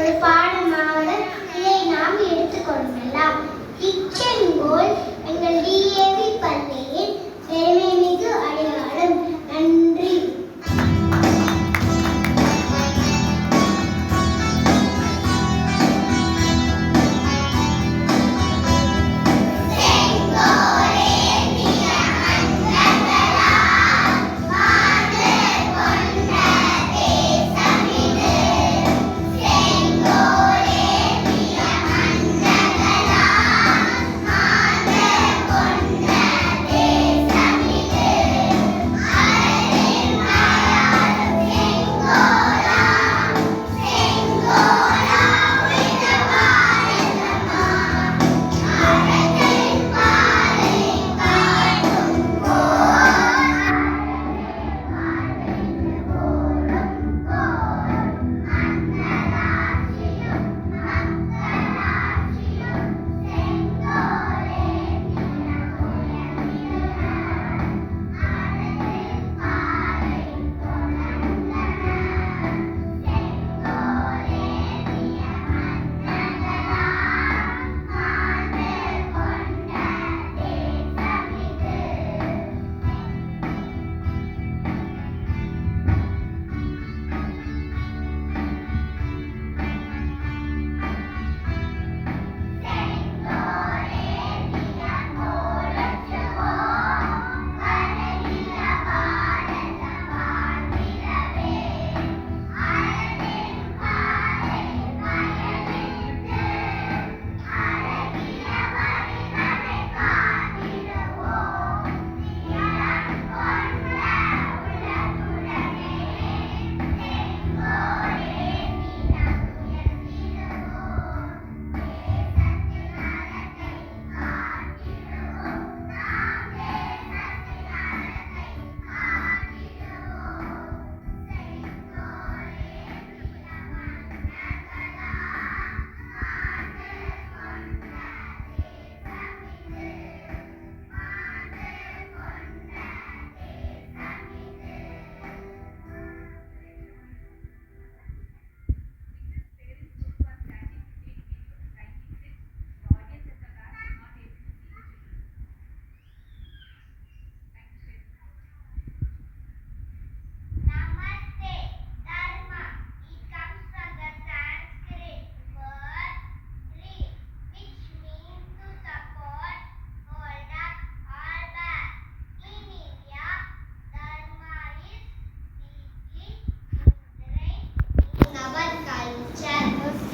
ஒரு பாடமாக இதை நாம் எடுத்துக்கொள்ளலாம். இச்செங்கோல் எங்கள் DAV பள்ளியின் பெருமைமிகு அடையாளம். நன்றி.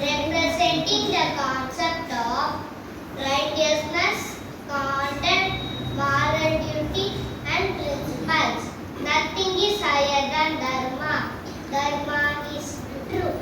Representing the concept of righteousness, conduct, moral duty, and principles. Nothing is higher than Dharma. Dharma is true.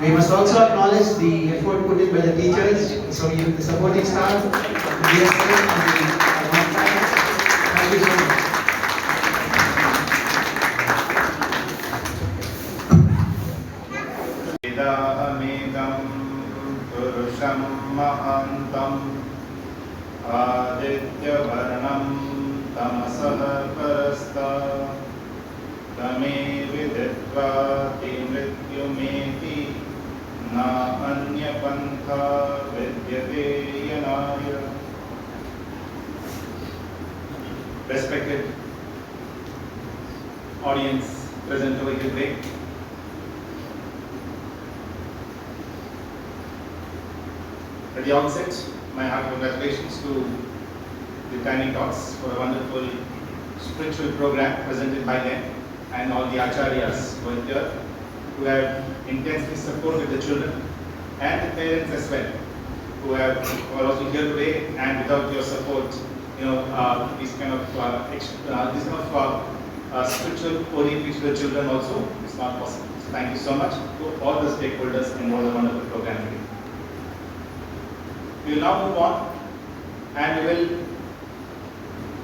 We must also acknowledge the effort put in by the teachers, so the supporting staff, the DSL and the parents. Thank you so much. Vedāhamekam puruṣam mahantam Adityavarnam tamasah parastha Tame viditva timrityumeti Na anya pantha vidyate yanaya. Respected audience present over here today, at the outset, my hearty congratulations to the Tiny Tots for a wonderful spiritual program presented by them and all the acharyas who are here, who have intensely supported the children and the parents as well, who are also here today. And without your support, this kind of spiritual orientation to the children also is not possible. So thank you so much to all the stakeholders involved in the wonderful program today. We will now move on and we will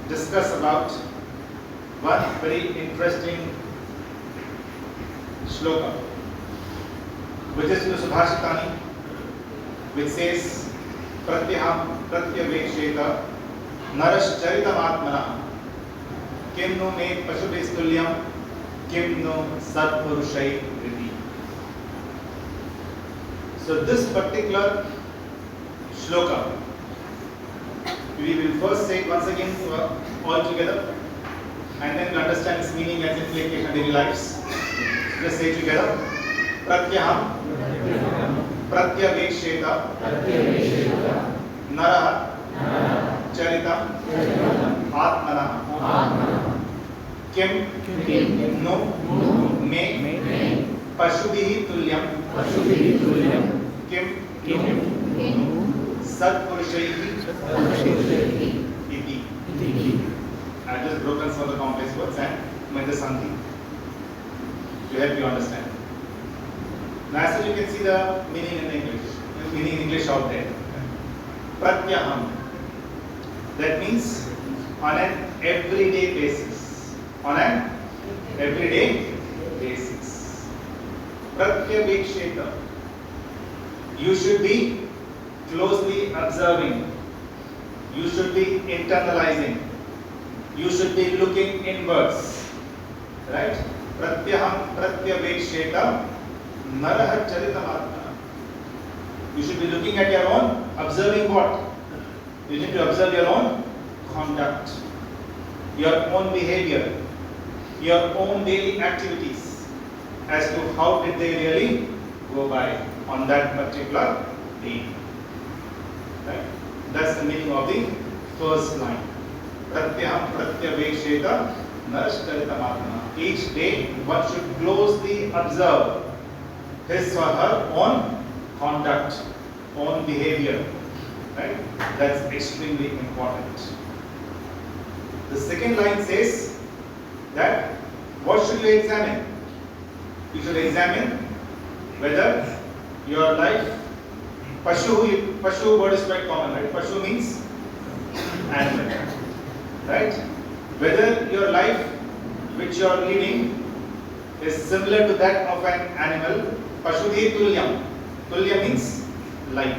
discuss about one very interesting shloka, which is the Subhashitani, which says Pratyaham Pratyaveksheta Narashcharitam Atmana Kim no me Pashubhistulyam Kim no Satpurushai Riti. So this particular shloka, we will first say it once again all together, and then we'll understand its meaning as implication in daily lives. Let's say it together. Pratyaham Pratyaveksheta Naraha Charitam Atmana Kim no me Pashubhihi Tulyam Kim Satpurushaihi iti. I have just broken some of the complex words and made the something to help you understand. Now, so you can see the meaning in English out there. Pratyaham, that means on an everyday basis. On an everyday basis. Pratyaveksheta, you should be closely observing, you should be internalizing, you should be looking inwards, right? Pratyaham Pratyaveksheta Naraha Charitam Atmana. You should be looking at your own, observing what? You need to observe your own conduct, your own behavior, your own daily activities, as to how did they really go by on that particular day. Right? That's the meaning of the first line. Pratyaham Pratyaveksheta Narashcharitam Atmana. Each day one should closely observe his or her own conduct, own behavior. Right? That's extremely important. The second line says that what should you examine? You should examine whether your life, Pashu word is quite common, right? Pashu means animal, right? Whether your life which you are leading is similar to that of an animal. Pashudhi Tulyam. Tulya means like,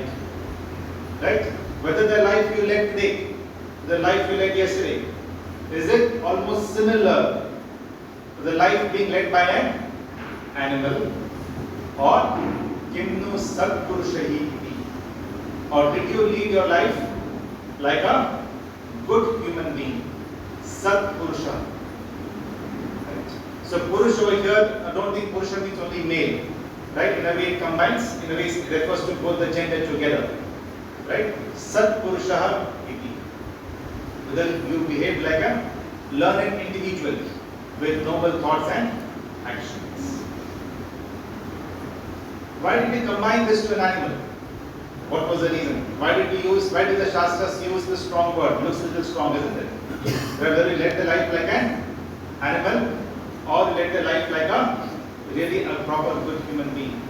right? Whether the life you led today, the life you led yesterday, is it almost similar to the life being led by an animal, or Kimnu Satpurushahi, or did you lead your life like a good human being? Satpurusha. Right? So Purush over here, I don't think Purusha means only male. Right? In a way it combines, in a way it refers to both the gender together. Right? Satpurusha iti. Whether you behave like a learned individual with noble thoughts and actions. Why did we combine this to an animal? What was the reason? Why did the Shastras use this strong word? Looks a little strong, isn't it? Whether we led the life like an animal or we led the life like a really a proper good human being.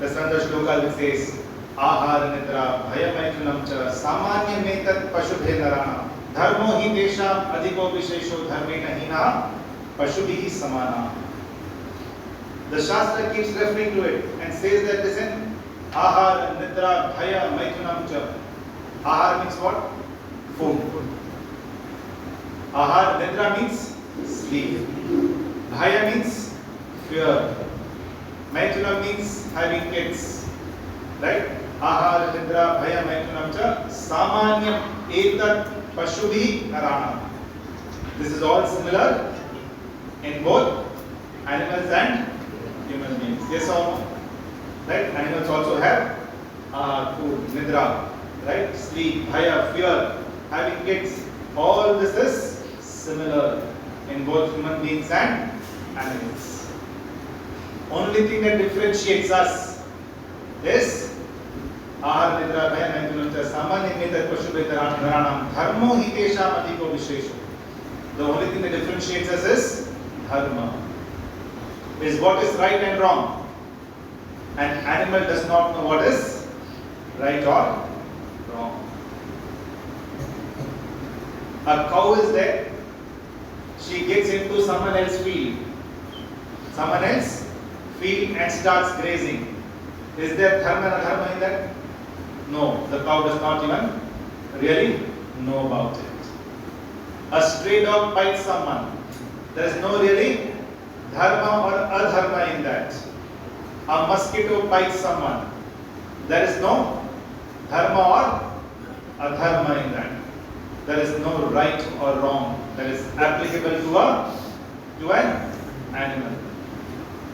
There's another shloka which says, Ahara nidra bhayamaithunam cha samanyam etat pashubhe narana dharmo hi tesham adhiko vishesho dharmena hina pashubhihi samana. The Shastra keeps referring to it and says that, listen, Ahara nidra bhayamaithunam cha. Ahara means what? Food. Ahara nidra means sleep. Bhaya means fear. Maithunam means having kids. Right? Ahara nidra bhaya maithunam cha samanyam etat pashubhi narana. This is all similar in both animals and human beings. Yes or no? Right? Animals also have food, nidra, right? Sleep, bhaya, fear, having kids. All this is similar in both human beings and animals. Only thing that differentiates us is Ahara nidra bhaya maithunam cha samanyam etat pashubhe naranam dharmo hi tesham adhiko vishesho. The only thing that differentiates us is dharma. Is what is right and wrong. An animal does not know what is right or wrong. A cow is there. She gets into someone else's field. Someone else's field and starts grazing. Is there dharma and adharma in that? No, the cow does not even really know about it. A stray dog bites someone. There is no really dharma or adharma in that. A mosquito bites someone. There is no dharma or adharma in that. There is no right or wrong that is applicable to an animal.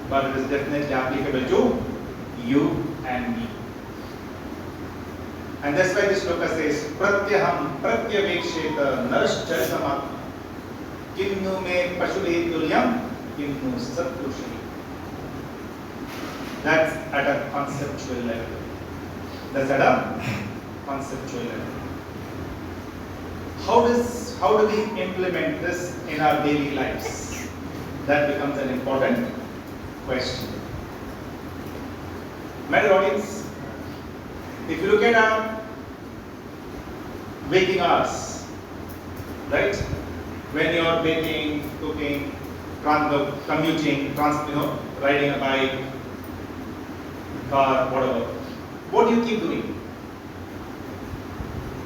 But it is definitely applicable to you and me. And that's why this shloka says, Pratyaham pratyaveksheta narashcharisamatma kimnu me pashule tulyam kimnu satrushi. That's at a conceptual level. That's at a conceptual level. How do we implement this in our daily lives? That becomes an important question. My dear audience, if you look at our waking hours, right? When you are baking, cooking, commuting, riding a bike, car, whatever. What do you keep doing?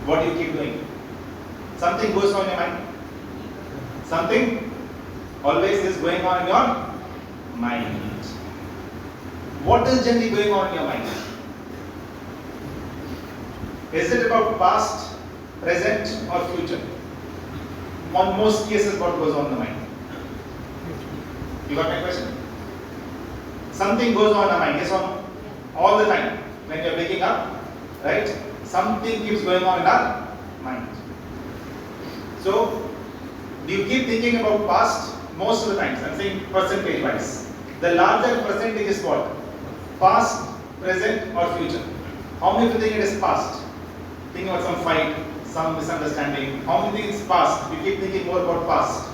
What do you keep doing? Something goes on in your mind. Something always is going on in your mind. What is generally going on in your mind? Is it about past, present, or future? On most cases, what goes on in the mind? You got my question? Something goes on in the mind, yes or no? All the time. When you are waking up, right? Something keeps going on in our mind. So, do you keep thinking about past? Most of the times, I'm saying percentage wise. The larger percentage is what? Past, present, or future. How many of you think it is past? Thinking about some fight, some misunderstanding. How many think it's past? You keep thinking more about past.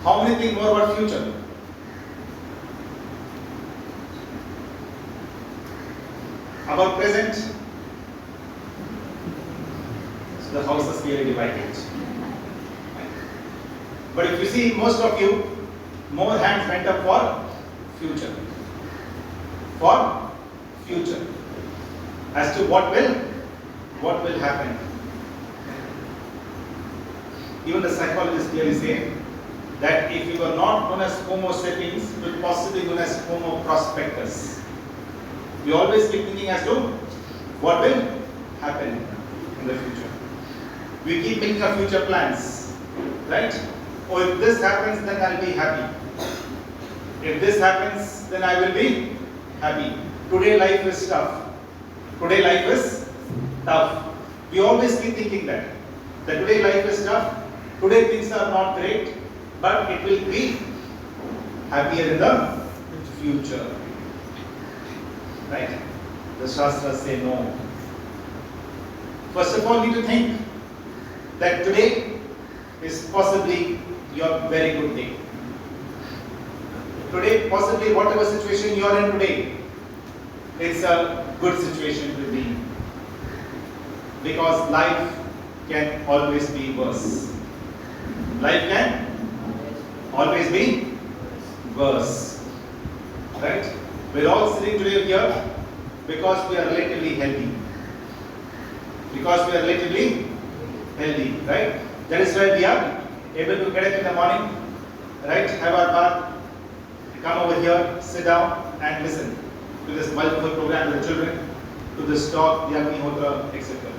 How many think more about future? About present? So the house is clearly divided. But if you see, most of you, more hands went up for future. For future. As to what will happen. Even the psychologists clearly say that if you were not known as Homo sapiens, you would possibly known as Homo prospectus. We always keep thinking as to what will happen in the future. We keep making our future plans, right? Oh, if this happens, then I'll be happy. If this happens, then I will be happy. Today life is tough. Today life is tough. We always keep thinking that today life is tough. Today things are not great, but it will be happier in the future. Right? The Shastras say no. First of all, you need to think that today is possibly your very good day. today, possibly whatever situation you are in today, it's a good situation to be in. Because life can always be worse. Life can always be worse. Right? We're all sitting today here because we are relatively healthy. Because we are relatively healthy, right? That is why we are able to get up in the morning, right? Have our bath, come over here, sit down and listen to this multiple program with the children, to this talk, the Agnihotra, etc.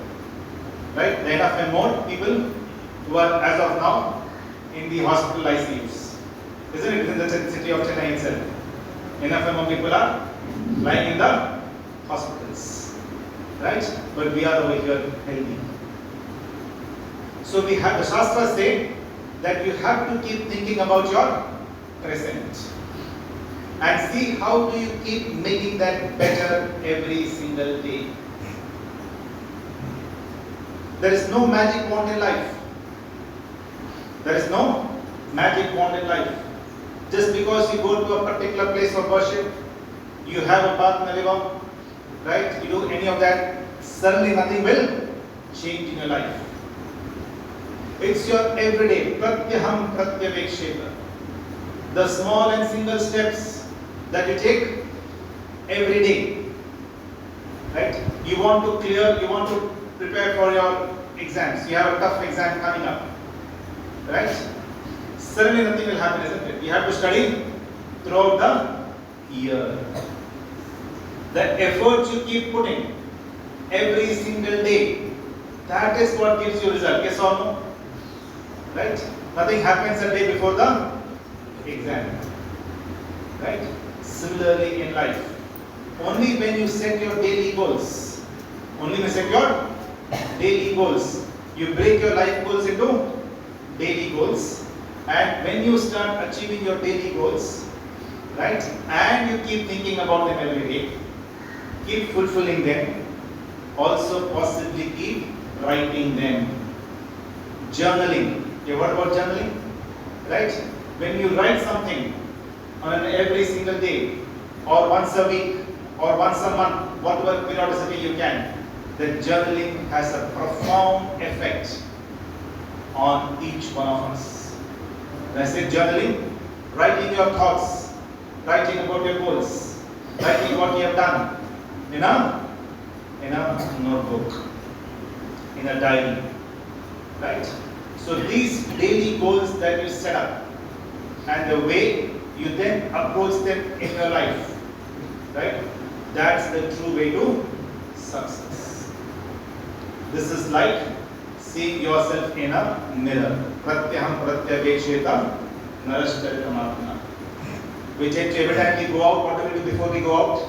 Right? There are enough and more people who are as of now in the hospital ICUs. Isn't it? In the city of Chennai itself. Enough and more people are lying in the hospitals. Right? But we are over here healthy. So we have, the Shastras say that you have to keep thinking about your present. And see how do you keep making that better every single day. There is no magic wand in life. There is no magic wand in life. Just because you go to a particular place of worship, you have a bath in a river, right? You do any of that, suddenly nothing will change in your life. It's your everyday, pratyaham pratyaveksheta. The small and single steps that you take every day, right? You want to prepare for your exams. You have a tough exam coming up, right? Suddenly nothing will happen, isn't it? You have to study throughout the year. The effort you keep putting every single day, that is what gives you result. Yes or no? Right? Nothing happens a day before the exam. Right? Similarly in life, only when you set your daily goals, you break your life goals into daily goals, and when you start achieving your daily goals, right, and you keep thinking about them every day, keep fulfilling them, also possibly keep writing them. Journaling. You heard about journaling? Right? When you write something on an every single day, or once a week, or once a month, whatever periodicity you can, then journaling has a profound effect on each one of us. When I say journaling, writing your thoughts, writing about your goals, writing what you have done in a notebook, in a diary, right? So these daily goals that you set up and the way you then approach them in your life, right? That's the true way to success. This is like seeing yourself in a mirror. Pratyaham pratyaveksheta narashtaritamatma. We take every time we go out, what do we do before we go out?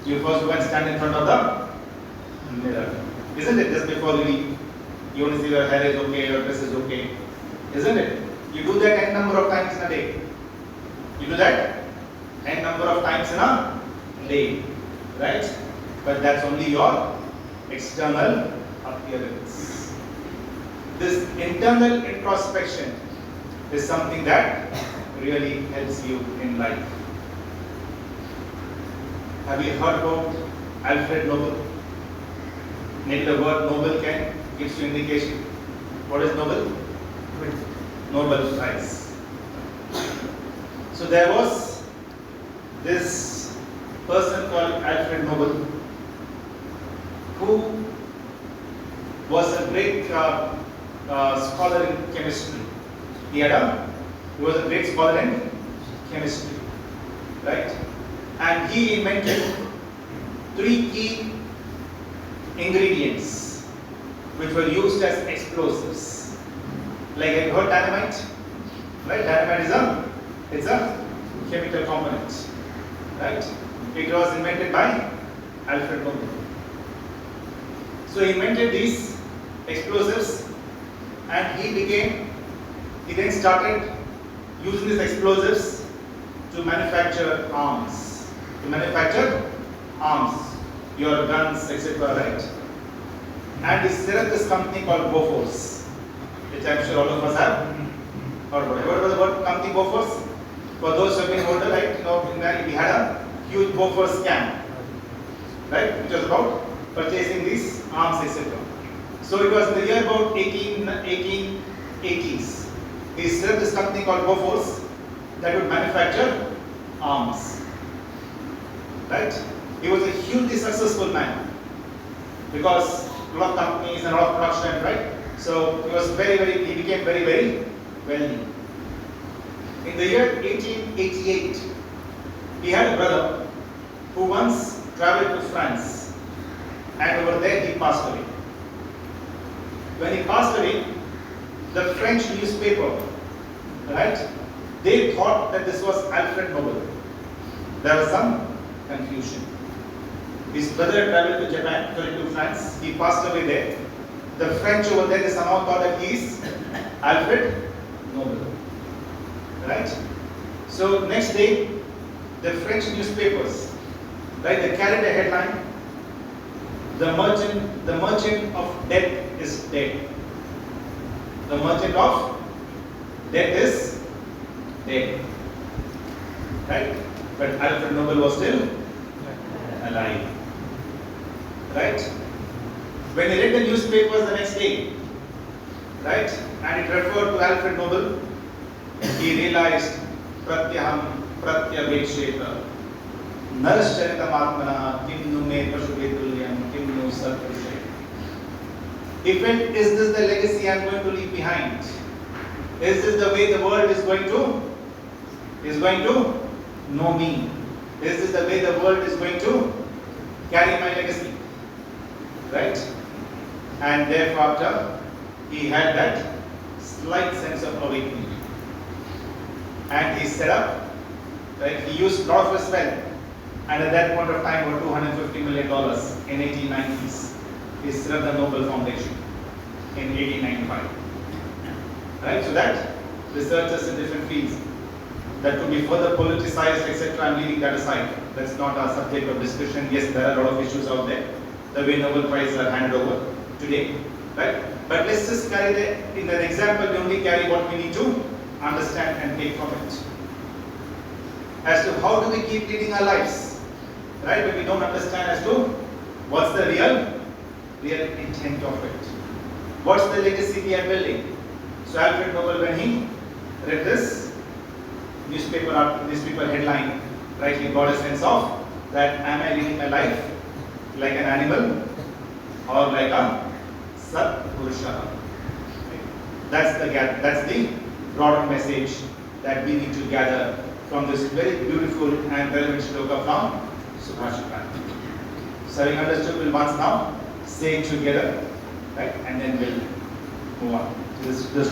You first go and stand in front of the mirror. Isn't it? Just before you leave, you want to see your hair is okay, your dress is okay. Isn't it? You do that n number of times in a day. You do that n number of times in a day. Right? But that's only your external appearance. This internal introspection is something that really helps you in life. Have you heard about Alfred Nobel? Maybe the word Nobel gives you indication. What is Nobel? Nobel Prize. So there was this person called Alfred Nobel who was a great scholar in chemistry. He was a great scholar in chemistry, right? And he invented 3 key ingredients which were used as explosives. Like, have you heard dynamite? Right? Dynamite is a chemical component, right? It was invented by Alfred Nobel. So he invented these explosives, and he then started using these explosives to manufacture arms. Your guns, etc., right? And he set up this company called Bofors, which I'm sure all of us have heard about. Have you heard about the word company Bofors? For those who have been older, right, in that we had a huge Bofors scam, right, which was about purchasing these arms, etc. So it was in the year about 1880s. He set up this company called Bofors that would manufacture arms. Right? He was a hugely successful man because a lot of companies and a lot of production, right? So he became very wealthy. In the year 1888, he had a brother who once traveled to France, and over there he passed away. When he passed away, the French newspaper, right, they thought that this was Alfred Nobel. There was some confusion. His brother traveled to France, he passed away there. The French over there, they somehow thought that he is Alfred Nobel. Right? So next day, the French newspapers, right, they carried a headline, the merchant of death is dead. The merchant of death is dead. Right? But Alfred Nobel was still alive. Right? When he read the newspapers the next day, right, and it referred to Alfred Nobel, he realized pratyaham pratyabheksheta narasharitamatmana kimnu me pashuvetulyam kimnu satpurushe. He felt, is this the legacy I am going to leave behind? Is this the way the world is going to know me? Is this the way the world is going to carry my legacy? Right? And thereafter, he had that slight sense of awakening. And he set up, right, he used a lot of his wealth, and at that point of time, about $250 million in 1890s, he set up the Nobel Foundation in 1895. Right? So that researchers in different fields that could be further politicized, etc. I'm leaving that aside. That's not our subject of discussion. Yes, there are a lot of issues out there, the way Nobel Prizes are handed over today. Right? But let's just carry in an example, we only carry what we need to understand and take from it. As to how do we keep leading our lives, right? But we don't understand as to what's the real intent of it. What's the legacy we are building? So Alfred Nobel, when he read this newspaper headline, right, he got a sense of that, am I living my life like an animal or like a Satpurusha? That's the broader message that we need to gather from this very beautiful and relevant shloka from Subhashita. So having understood, we'll once now say it together, right, and then we'll move on. This